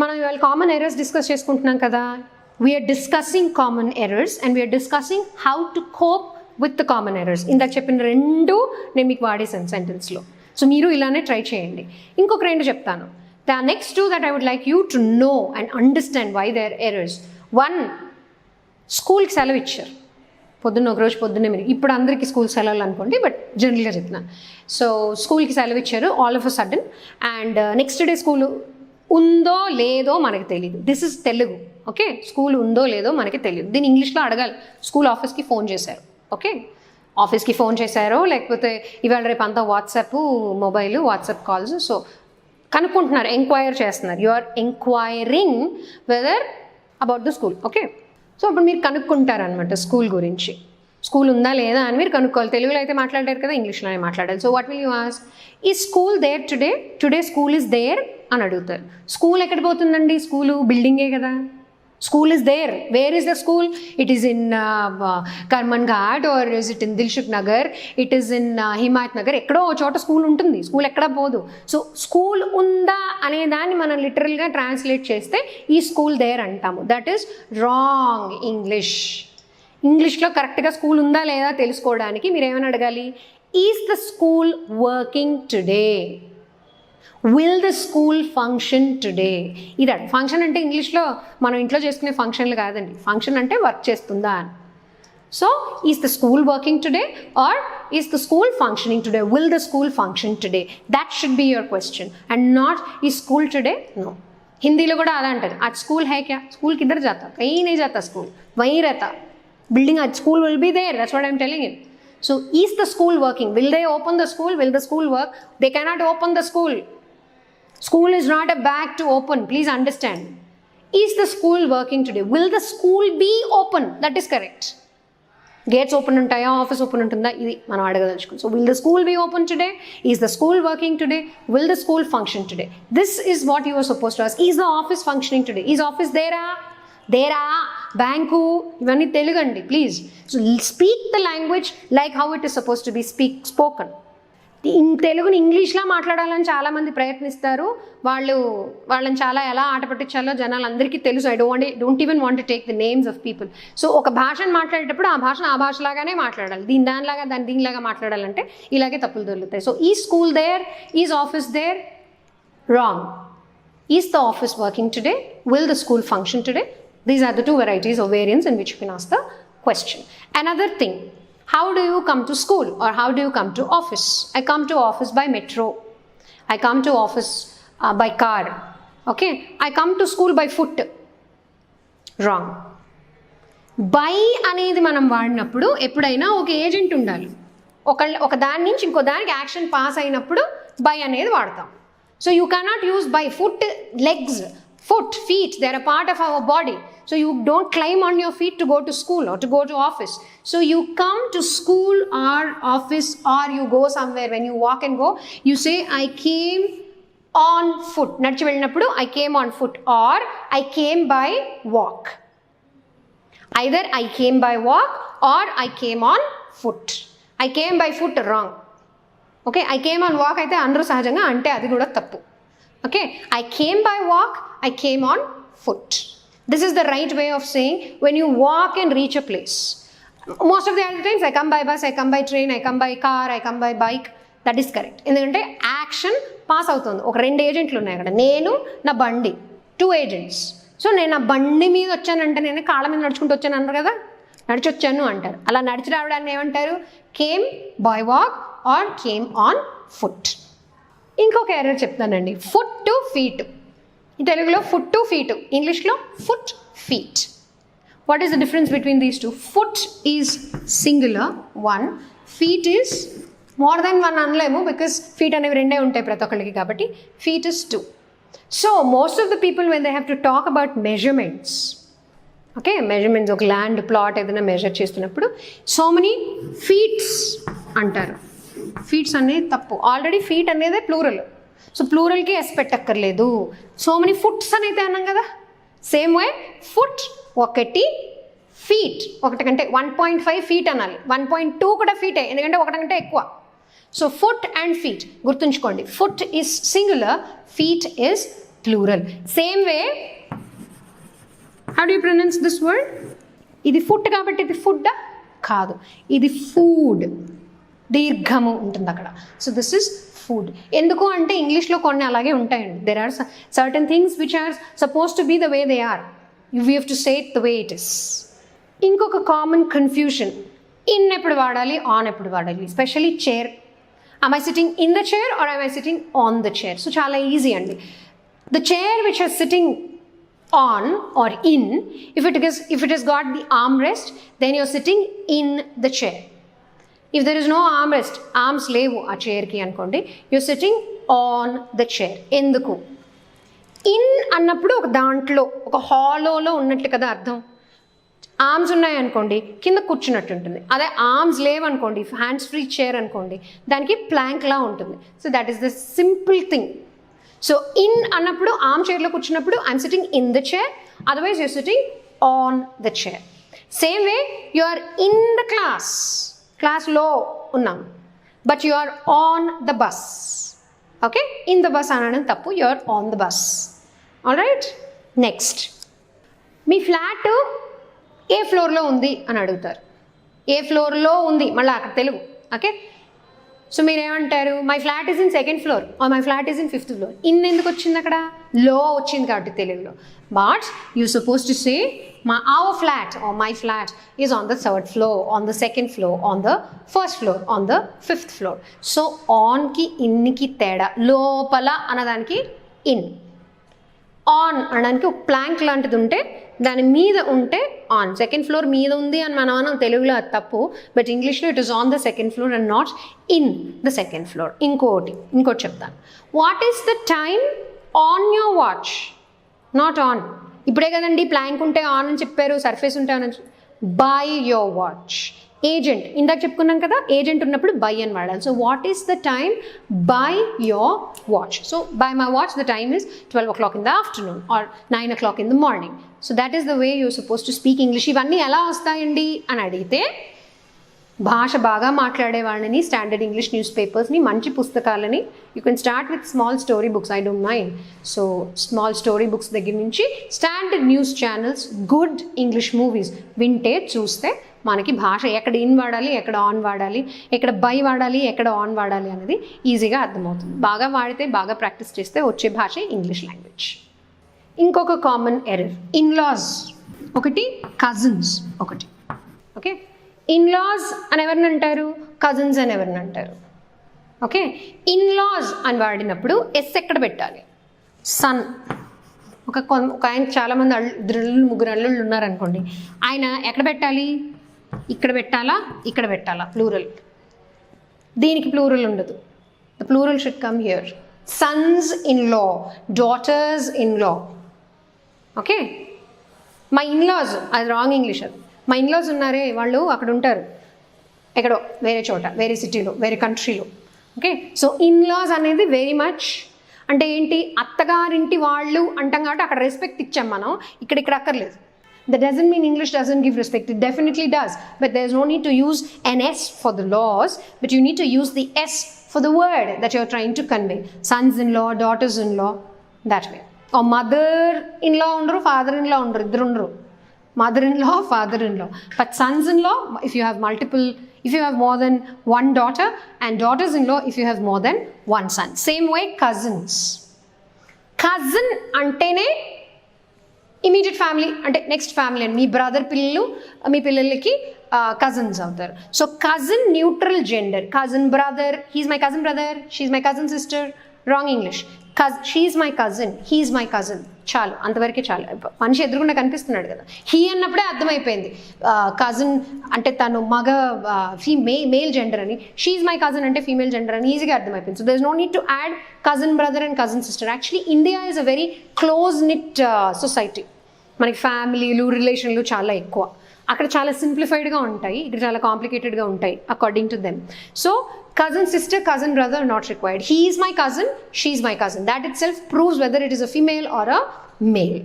మనం ఇవాళ common errors discuss చేసుకుంటున్నాం కదా. We're discussing common errors and we're discussing how to cope with the common errors. ఇందాక చెప్పిన రెండు నేను మీకు వాడేసాను సెంటెన్స్లో. సో మీరు ఇలానే ట్రై చేయండి. ఇంకొక రెండు చెప్తాను. The next two that I would like you to know and understand why they're errors. One, స్కూల్కి సెలవు ఇచ్చారు పొద్దున్న, ఒకరోజు పొద్దున్నే. మీరు ఇప్పుడు అందరికీ స్కూల్ సెలవులు అనుకోండి, బట్ జనరల్గా చెప్తున్నాను. సో స్కూల్కి సెలవు ఇచ్చారు all of a sudden, and next day school ఉందో లేదో మనకి తెలియదు. This is Telugu, okay. School ఉందో లేదో మనకి తెలియదు. దీన్ని ఇంగ్లీష్లో అడగాలి. స్కూల్ ఆఫీస్కి ఫోన్ చేశారు, ఓకే. ఆఫీస్కి ఫోన్ చేశారో లేకపోతే ఇవాళ రేపు అంతా మొబైల్ వాట్సాప్ కాల్స్. సో కనుక్కుంటున్నారు, ఎంక్వైర్ చేస్తున్నారు. You are enquiring whether about the school, okay. So అప్పుడు మీరు కనుక్కుంటారనమాట స్కూల్ గురించి. స్కూల్ ఉందా లేదా అని మీరు కనుక్కోవాలి. తెలుగులో అయితే మాట్లాడారు కదా, ఇంగ్లీష్లోనే మాట్లాడాలి. So what will you ask? Is school there today school is there అని అడుగుతారు. స్కూల్ ఎక్కడ పోతుందండి? స్కూలు బిల్డింగే కదా. School is there. Where is the school? It is in Karmanghat or is it in Dilsukhnagar, it is in Himayatnagar. ఎక్కడో చోట school ఉంటుంది, school ఎక్కడ పోదు. సో స్కూల్ ఉందా అనే దాన్ని మనం లిటరల్గా ట్రాన్స్లేట్ చేస్తే ఈ స్కూల్ దేర్ అంటాము. That is wrong English. ఇంగ్లీష్లో కరెక్ట్గా స్కూల్ ఉందా లేదా తెలుసుకోవడానికి మీరు ఏమైనా అడగాలి? Is the school working today? Will the school function today? ఇది ఫంక్షన్ అంటే ఇంగ్లీష్లో మనం ఇంట్లో చేసుకునే ఫంక్షన్లు కాదండి. ఫంక్షన్ అంటే వర్క్ చేస్తుందా అని. So is the school working today or is the school functioning today? Will the school function today? That should be your question and not is school today. No. హిందీలో కూడా అలా అంటారు, आज स्कूल है क्या? स्कूल किधर जाता? कहीं नहीं जाता, स्कूल वहीं रहता. Building at school will be there. That's what I'm telling you. So is the school working? Will they open the school? Will the school work? They cannot open the school. School is not a bag to open. Please understand. Is the school working today? Will the school be open? That is correct. Gates open untaya, office open untunda, idi manam adagadaluchukunna. So will the school be open today? Is the school working today? Will the school function today? This is what you are supposed to ask. Is the office functioning today? Is office there? Bank, ఇవన్నీ తెలుగు అండి please. So speak the language like how it is suppose to be spoken. తెలుగుని ఇంగ్లీష్లా మాట్లాడాలని చాలామంది ప్రయత్నిస్తారు. వాళ్ళని చాలా ఎలా ఆట పట్టించాలో జనాలు అందరికీ తెలుసు. Don't even want to take the names of people. So ఒక భాషను మాట్లాడేటప్పుడు ఆ భాషను ఆ భాషలాగానే మాట్లాడాలి. దానిలాగా దీనిలాగా మాట్లాడాలంటే ఇలాగే తప్పులు దొరుకుతాయి. So is school there, is office there? Wrong. Is the office working today? Will the school function today? These are the two varieties of variants in which you can ask the question. Another thing, how do you come to school or how do you come to office? I come to office by metro. I come to office by car. Okay? I come to school by foot. Wrong. By అనేది మనం వాడినప్పుడు ఎప్పుడైనా ఒక agent ఉండాలి. ఒక దాని నుంచి ఇంకో దానికి యాక్షన్ పాస్ అయినప్పుడు బై అనేది వాడతాం. So you cannot use by. Foot, legs, foot, feet, they are a part of our body. So you don't climb on your feet to go to school or to go to office. So you come to school or office or you go somewhere. When you walk and go, you say I came on foot. నడిచి వెళ్ళినప్పుడు I came on foot or I came by walk. Either I came by walk or I came on foot. I came by foot, wrong. Okay, I came on walk అయితే అందరూ సహజంగా అంటే అది కూడా తప్పు. Okay, I came by walk, I came on foot. This is the right way of saying when you walk and reach a place. Most of the other times I come by bus, I come by train, I come by car, I come by bike. That is correct. ఎందుకంటే action pass అవుతుంది. ఒక రెండు ఏజెంట్లు ఉన్నాయి అక్కడ, నేను నా బండి, 2 agents. సో నేను నా బండి మీద వచ్చానంటే నేను కాళ్ళ మీద నడుచుకుంటూ వచ్చాను అన్నారు కదా, నడిచి వచ్చాను అంటారు. అలా నడిచి రావడాన్ని ఏమంటారు? Came by walk are came on foot. ఇంకొక ఎర్రర్ చెప్తానండి, ఫుట్ టు ఫీట్. తెలుగులో ఫుట్ టు ఫీట్, ఇంగ్లీష్లో foot feet. What is the difference between these two? Foot is singular 1, feet is more than 1 అనలేము, బికాస్ ఫీట్ అనేవి రెండే ఉంటాయి ప్రతి ఒక్కరికి, కాబట్టి feet is 2. So most of the people when they have to talk about measurements, okay, measurements ఒక land plot ఏదైనా measure చేస్తున్నప్పుడు సో మెనీ ఫీట్స్ అంటారు. ఫీట్స్ అనేది తప్పు. ఆల్రెడీ ఫీట్ అనేది ప్లూరల్, సో ప్లూరల్కి ఎస్ పెట్టక్కర్లేదు. సో మెనీ ఫుట్స్ అని అయితే అన్నాం కదా, సేమ్ వే ఫుట్ ఒకటి, ఫీట్ ఒకటి కంటే 1.5 ఫీట్ అనాలి. 1.2 కూడా ఫీటే, ఎందుకంటే ఒకటి కంటే ఎక్కువ. సో ఫుట్ అండ్ ఫీట్ గుర్తుంచుకోండి. Foot is singular, feet is plural. Same way how do you pronounce this word? ఇది ఫుడ్ కాబట్టి ఇది ఫుడ్ కాదు, ఇది ఫుడ్, దీర్ఘము ఉంటుంది అక్కడ. So this is food. ఎందుకు అంటే ఇంగ్లీష్లో కొన్ని అలాగే ఉంటాయండి. There are certain things which are suppose to be the way they are, you have to say it the way it is. ఇంకొక కామన్ కన్ఫ్యూషన్, ఇన్ ఎప్పుడు వాడాలి, ఆన్ ఎప్పుడు వాడాలి, especially chair. am I sitting in the chair or am I sitting on the chair? So చాలా easy అండి. The chair which is sitting on or in, if it has got the armrest, then you're sitting in the chair. If there is no armrest, arms లేవు ఆ చైర్కి అనుకోండి, you're sitting on the chair. ఎందుకు? In అన్నప్పుడు ఒక దాంట్లో ఒక హాలోలో ఉన్నట్లు కదా అర్థం. ఆర్మ్స్ ఉన్నాయనుకోండి కింద కూర్చున్నట్టు ఉంటుంది. అదే ఆర్మ్స్ లేవనుకోండి, హ్యాండ్స్ ఫ్రీ చైర్ అనుకోండి, దానికి ప్లాంక్లా ఉంటుంది. So that is the simple thing. So in అన్నప్పుడు ఆర్మ్ చైర్లో కూర్చున్నప్పుడు I'm sitting in the chair, otherwise your sitting on the chair. Same way you are in the క్లాస్లో ఉన్నాం, but you are on the bus. Okay, in the bus అనడం తప్పు, you are on the bus. All right. Next, మీ flat ఏ ఫ్లోర్లో ఉంది అని అడుగుతారు. ఏ ఫ్లోర్లో ఉంది, మళ్ళీ అక్కడ తెలుగు. ఓకే, సో మీరు ఏమంటారు? My flat is in second floor or my flat is in fifth floor. In ఎందుకు వచ్చింది అక్కడ? లో వచ్చింది కాబట్టి తెలుగులో. But you suppose to say our flat or my flat is on the third floor, on the second floor, on the first floor, on the fifth floor. So on ki in ki teda, lopala అనడానికి in, on అనడానికి ఒక Planck లాంటిది ఉంటే దాని మీద ఉంటే on. Second floor మీద ఉంది అని మనం అన్నాం తెలుగులో, అది తప్పు. బట్ ఇంగ్లీష్లో it is on the second floor and not in the second floor. ఇంకోటి చెప్తాను. What is the time on your watch, not on. ఇప్పుడే కదండి ప్లాంక్ ఉంటే ఆన్ అని చెప్పారు, సర్ఫేస్ ఉంటే ఆన్ అని. By your watch. ఏజెంట్ ఇందాక చెప్పుకున్నాం కదా, ఏజెంట్ ఉన్నప్పుడు బై అని వాడాలి. So what is the time by your watch? So by my watch the time is 12 o'clock in the afternoon or 9 o'clock in the morning. So that is the way your suppose to speak English. ఇవన్నీ ఎలా వస్తాయండి అని అడిగితే, భాష బాగా మాట్లాడే వాళ్ళని, standard English news పేపర్స్ని, మంచి పుస్తకాలని, you can start with small story books, I don't mind. So small story books దగ్గర నుంచి standard news channels, good English movies వింటే, చూస్తే మనకి భాష ఎక్కడ ఇన్ వాడాలి, ఎక్కడ ఆన్ వాడాలి, ఎక్కడ బై వాడాలి, ఎక్కడ ఆన్ వాడాలి అనేది ఈజీగా అర్థమవుతుంది. బాగా వాడితే, బాగా ప్రాక్టీస్ చేస్తే వచ్చే భాష ఇంగ్లీష్ లాంగ్వేజ్. ఇంకొక కామన్ ఎర్రర్, ఇన్లాస్ ఒకటి, కజిన్స్ ఒకటి. ఓకే, ఇన్లాస్ అని ఎవరిని అంటారు? కజిన్స్ అని ఎవరిని అంటారు? ఓకే, ఇన్లాస్ అని వాడినప్పుడు ఎస్ ఎక్కడ పెట్టాలి? సన్. ఒక ఆయన చాలామంది ముగ్గురు అల్లుళ్ళు ఉన్నారనుకోండి, ఆయన ఎక్కడ పెట్టాలి? ఇక్కడ పెట్టాలా, ఇక్కడ పెట్టాలా? ప్లూరల్. దీనికి ప్లూరల్ ఉండదు. The plural should come here. Sons in law, daughters in law. Okay, my in laws, అది రాంగ్ ఇంగ్లీష్. అది మా ఇన్లాస్ ఉన్నారే, వాళ్ళు అక్కడ ఉంటారు, ఎక్కడో వేరే చోట, వేరే సిటీలో, వేరే కంట్రీలో. ఓకే, సో ఇన్లాస్ అనేది వెరీ మచ్ అంటే ఏంటి? అత్తగారింటి వాళ్ళు అంటాం కాబట్టి అక్కడ రెస్పెక్ట్ ఇచ్చాం మనం, ఇక్కడ అక్కర్లేదు. That doesn't mean English doesn't give respect. It definitely does. But there's no need to use an S for the laws, but you need to use the S for the word that you're trying to convey. Sons-in-law, daughters-in-law, that way. Or mother-in-law undru, father-in-law undru, iddaru undru. Mother-in-law, father-in-law. But sons-in-law, if you have more than one daughter, and daughters-in-law if you have more than one son. Same way, cousins. Cousin antene immediate family, అంటే next family అండి. మీ brother పిల్లలు మీ పిల్లలకి cousins అవుతారు. So cousin neutral gender. Cousin brother, he's my cousin brother, she's my cousin sister, wrong English. She's my cousin, he's my cousin, చాలు, అంతవరకే చాలు. మనిషి ఎదురుగుండా కనిపిస్తున్నాడు కదా, హీ అన్నప్పుడే అర్థమైపోయింది కజిన్ అంటే తను మగ మేల్ జెండర్ అని, షీఈస్ మై కజిన్ అంటే ఫీమేల్ జెండర్ అని ఈజీగా అర్థమైపోయింది. So there is no need to add cousin brother and cousin sister. Actually India is a very close knit society. మనకి ఫ్యామిలీలు, రిలేషన్లు చాలా ఎక్కువ. అక్కడ చాలా సింప్లిఫైడ్గా ఉంటాయి, ఇక్కడ చాలా కాంప్లికేటెడ్గా ఉంటాయి according to them. So cousin sister, cousin brother not required. He is my cousin, she is my cousin. That itself proves whether it is a female or a male.